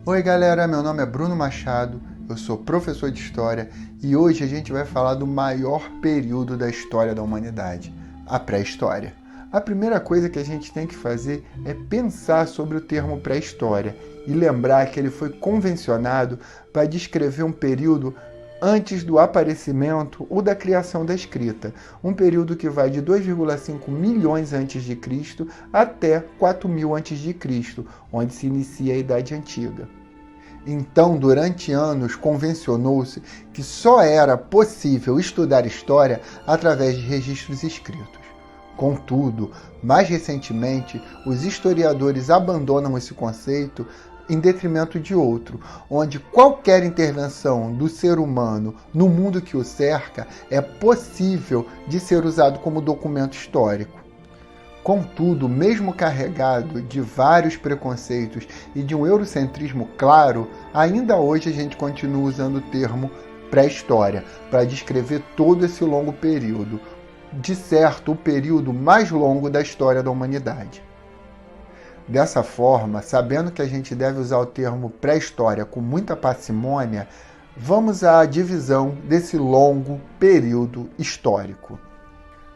Oi galera, meu nome é Bruno Machado, eu sou professor de História e hoje a gente vai falar do maior período da história da humanidade, a pré-história. A primeira coisa que a gente tem que fazer é pensar sobre o termo pré-história e lembrar que ele foi convencionado para descrever um período antes do aparecimento ou da criação da escrita, um período que vai de 2,5 milhões antes de Cristo até 4.000 antes de Cristo, onde se inicia a Idade Antiga. Então, durante anos, convencionou-se que só era possível estudar história através de registros escritos. Contudo, mais recentemente, os historiadores abandonam esse conceito em detrimento de outro, onde qualquer intervenção do ser humano no mundo que o cerca é possível de ser usado como documento histórico. Contudo, mesmo carregado de vários preconceitos e de um eurocentrismo claro, ainda hoje a gente continua usando o termo pré-história para descrever todo esse longo período, de certo, o período mais longo da história da humanidade. Dessa forma, sabendo que a gente deve usar o termo pré-história com muita parcimônia, vamos à divisão desse longo período histórico.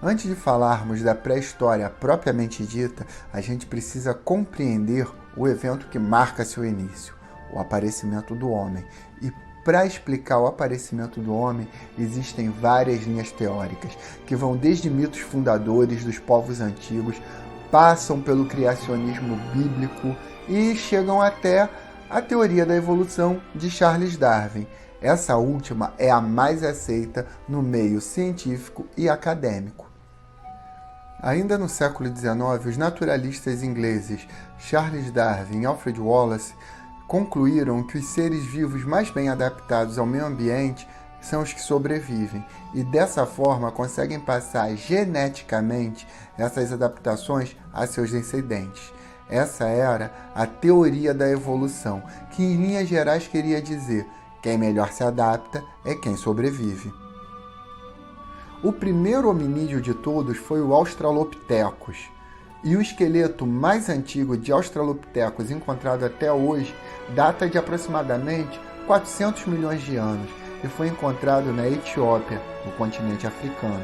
Antes de falarmos da pré-história propriamente dita, a gente precisa compreender o evento que marca seu início, o aparecimento do homem. E para explicar o aparecimento do homem, existem várias linhas teóricas, que vão desde mitos fundadores dos povos antigos, passam pelo criacionismo bíblico e chegam até a teoria da evolução de Charles Darwin. Essa última é a mais aceita no meio científico e acadêmico. Ainda no século XIX, os naturalistas ingleses Charles Darwin e Alfred Wallace concluíram que os seres vivos mais bem adaptados ao meio ambiente são os que sobrevivem e dessa forma conseguem passar geneticamente essas adaptações a seus descendentes. Essa era a teoria da evolução, que em linhas gerais queria dizer: quem melhor se adapta é quem sobrevive. O primeiro hominídeo de todos foi o Australopithecus, e o esqueleto mais antigo de Australopithecus encontrado até hoje data de aproximadamente 400 milhões de anos e foi encontrado na Etiópia, no continente africano.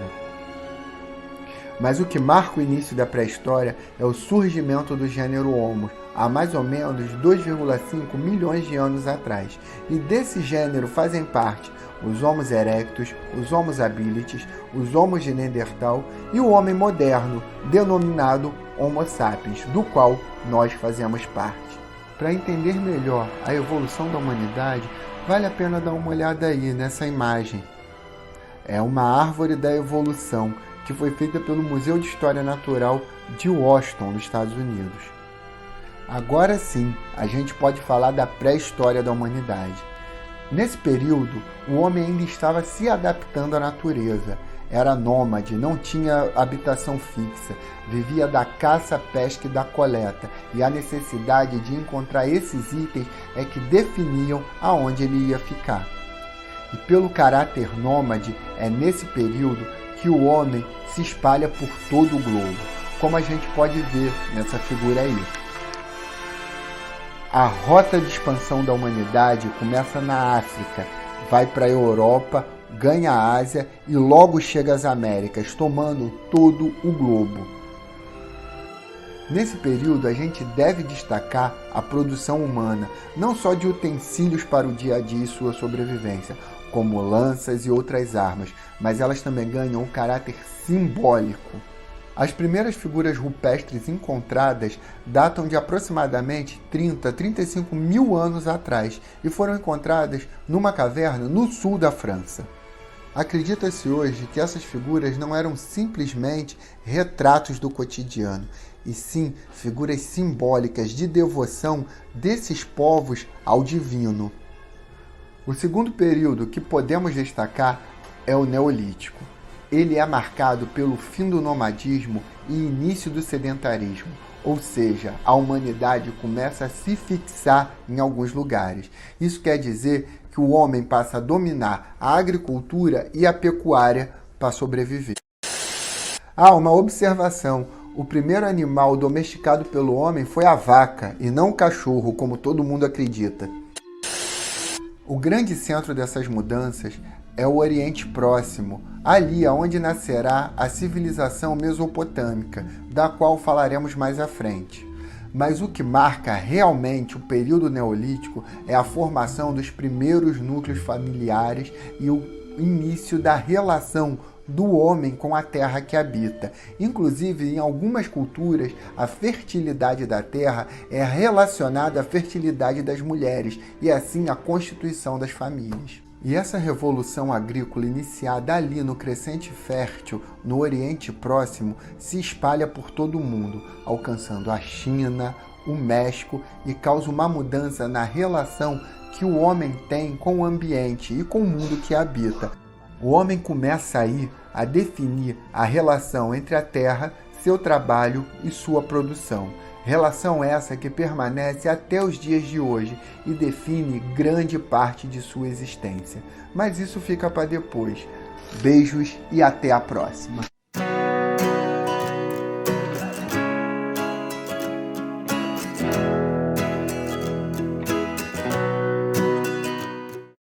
Mas o que marca o início da pré-história é o surgimento do gênero Homo, há mais ou menos 2,5 milhões de anos atrás. E desse gênero fazem parte os Homo erectus, os Homo habilis, os Homo de Neandertal e o homem moderno, denominado Homo sapiens, do qual nós fazemos parte. Para entender melhor a evolução da humanidade, vale a pena dar uma olhada aí nessa imagem. É uma árvore da evolução que foi feita pelo Museu de História Natural de Washington, nos Estados Unidos. Agora sim, a gente pode falar da pré-história da humanidade. Nesse período, o homem ainda estava se adaptando à natureza. Era nômade, não tinha habitação fixa, vivia da caça, pesca e da coleta, e a necessidade de encontrar esses itens é que definiam aonde ele ia ficar. E pelo caráter nômade, é nesse período que o homem se espalha por todo o globo, como a gente pode ver nessa figura aí. A rota de expansão da humanidade começa na África, vai para a Europa, ganha a Ásia e logo chega às Américas, tomando todo o globo. Nesse período, a gente deve destacar a produção humana, não só de utensílios para o dia a dia e sua sobrevivência, como lanças e outras armas, mas elas também ganham um caráter simbólico. As primeiras figuras rupestres encontradas datam de aproximadamente 30 a 35 mil anos atrás e foram encontradas numa caverna no sul da França. Acredita-se hoje que essas figuras não eram simplesmente retratos do cotidiano, e sim figuras simbólicas de devoção desses povos ao divino. O segundo período que podemos destacar é o Neolítico. Ele é marcado pelo fim do nomadismo e início do sedentarismo, ou seja, a humanidade começa a se fixar em alguns lugares. Isso quer dizer que o homem passa a dominar a agricultura e a pecuária para sobreviver. Uma observação: O primeiro animal domesticado pelo homem foi a vaca e não o cachorro, como todo mundo acredita. O grande centro dessas mudanças é o Oriente Próximo, ali onde nascerá a civilização mesopotâmica, da qual falaremos mais à frente. Mas o que marca realmente o período neolítico é a formação dos primeiros núcleos familiares e o início da relação do homem com a terra que habita. Inclusive, em algumas culturas, a fertilidade da terra é relacionada à fertilidade das mulheres e assim à constituição das famílias. E essa revolução agrícola iniciada ali no crescente fértil, no Oriente Próximo, se espalha por todo o mundo, alcançando a China, o México e causa uma mudança na relação que o homem tem com o ambiente e com o mundo que habita. O homem começa aí a definir a relação entre a terra, seu trabalho e sua produção. Relação essa que permanece até os dias de hoje e define grande parte de sua existência. Mas isso fica para depois. Beijos e até a próxima!